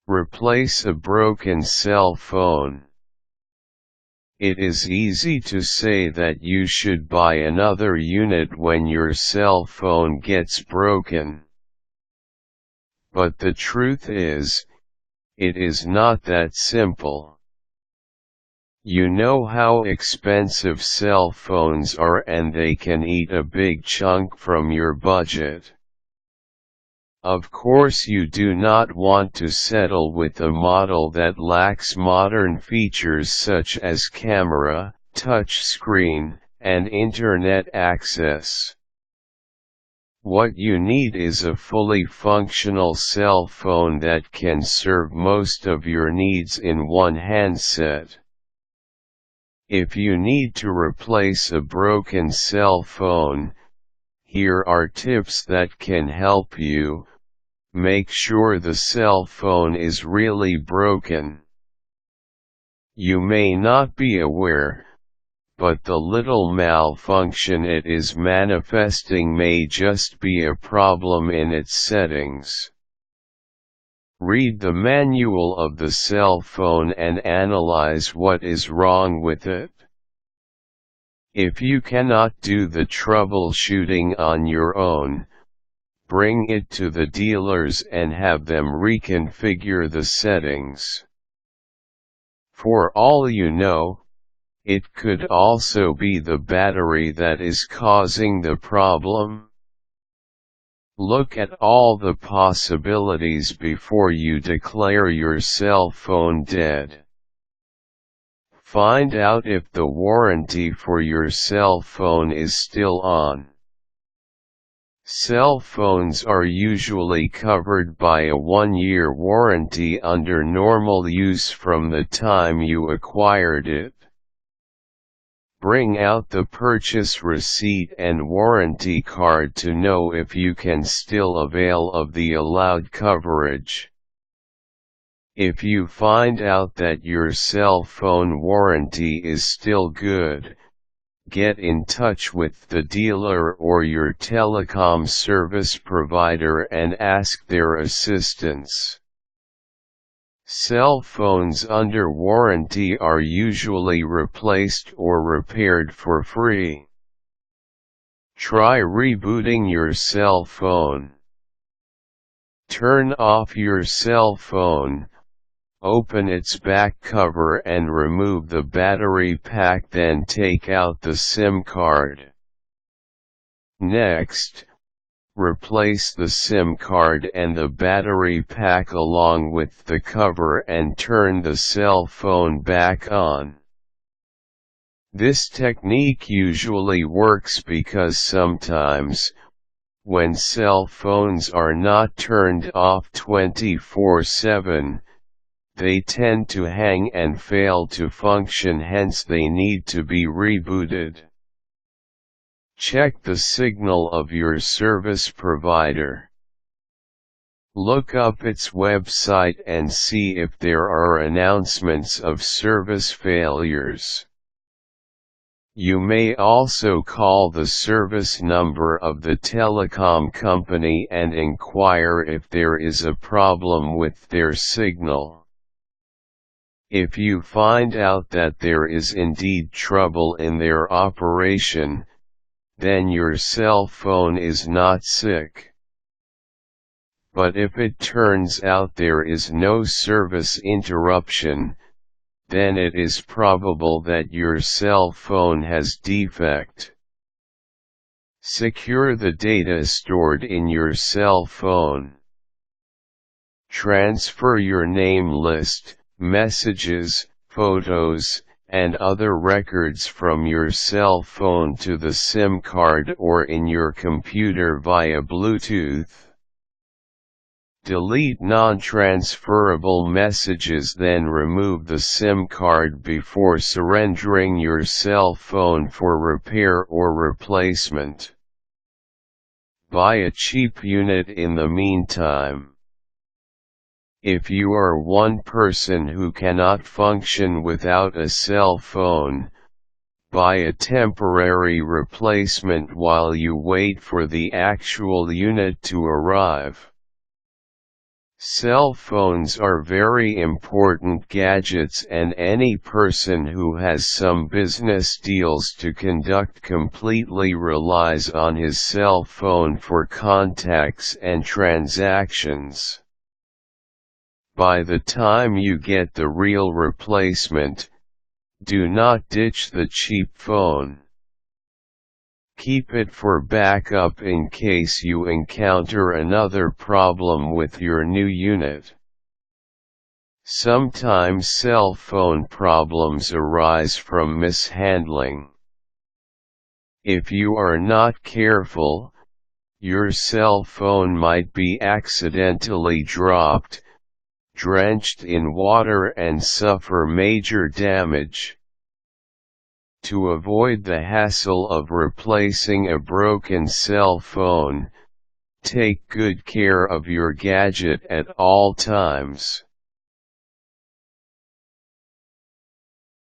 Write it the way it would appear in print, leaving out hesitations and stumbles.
Replace a broken cell phone. It is easy to say that you should buy another unit when your cell phone gets broken. But the truth is, it is not that simple. You know how expensive cell phones are, and they can eat a big chunk from your budget. Of course, you do not want to settle with a model that lacks modern features such as camera, touch screen, and internet access. What you need is a fully functional cell phone that can serve most of your needs in one handset. If you need to replace a broken cell phone, here are tips that can help you. Make sure the cell phone is really broken. You may not be aware, but the little malfunction it is manifesting may just be a problem in its settings. Read the manual of the cell phone and analyze what is wrong with it. If you cannot do the troubleshooting on your own, bring it to the dealers and have them reconfigure the settings. For all you know, it could also be the battery that is causing the problem. Look at all the possibilities before you declare your cell phone dead. Find out if the warranty for your cell phone is still on. Cell phones are usually covered by a 1-year warranty under normal use from the time you acquired it. Bring out the purchase receipt and warranty card to know if you can still avail of the allowed coverage. If you find out that your cell phone warranty is still good, get in touch with the dealer or your telecom service provider and ask their assistance. Cell phones under warranty are usually replaced or repaired for free. Try rebooting your cell phone. Turn off your cell phone. Open its back cover and remove the battery pack, then take out the SIM card. Next, replace the SIM card and the battery pack along with the cover and turn the cell phone back on. This technique usually works because sometimes, when cell phones are not turned off 24/7, they tend to hang and fail to function, hence they need to be rebooted. Check the signal of your service provider. Look up its website and see if there are announcements of service failures. You may also call the service number of the telecom company and inquire if there is a problem with their signal. If you find out that there is indeed trouble in their operation, then your cell phone is not sick. But if it turns out there is no service interruption, then it is probable that your cell phone has defect. Secure the data stored in your cell phone. Transfer your name list, messages, photos, and other records from your cell phone to the SIM card or in your computer via Bluetooth. Delete non-transferable messages, then remove the SIM card before surrendering your cell phone for repair or replacement. Buy a cheap unit in the meantime. If you are one person who cannot function without a cell phone, buy a temporary replacement while you wait for the actual unit to arrive. Cell phones are very important gadgets, and any person who has some business deals to conduct completely relies on his cell phone for contacts and transactions. By the time you get the real replacement, do not ditch the cheap phone. Keep it for backup in case you encounter another problem with your new unit. Sometimes cell phone problems arise from mishandling. If you are not careful, your cell phone might be accidentally dropped, drenched in water, and suffer major damage. To avoid the hassle of replacing a broken cell phone, take good care of your gadget at all times.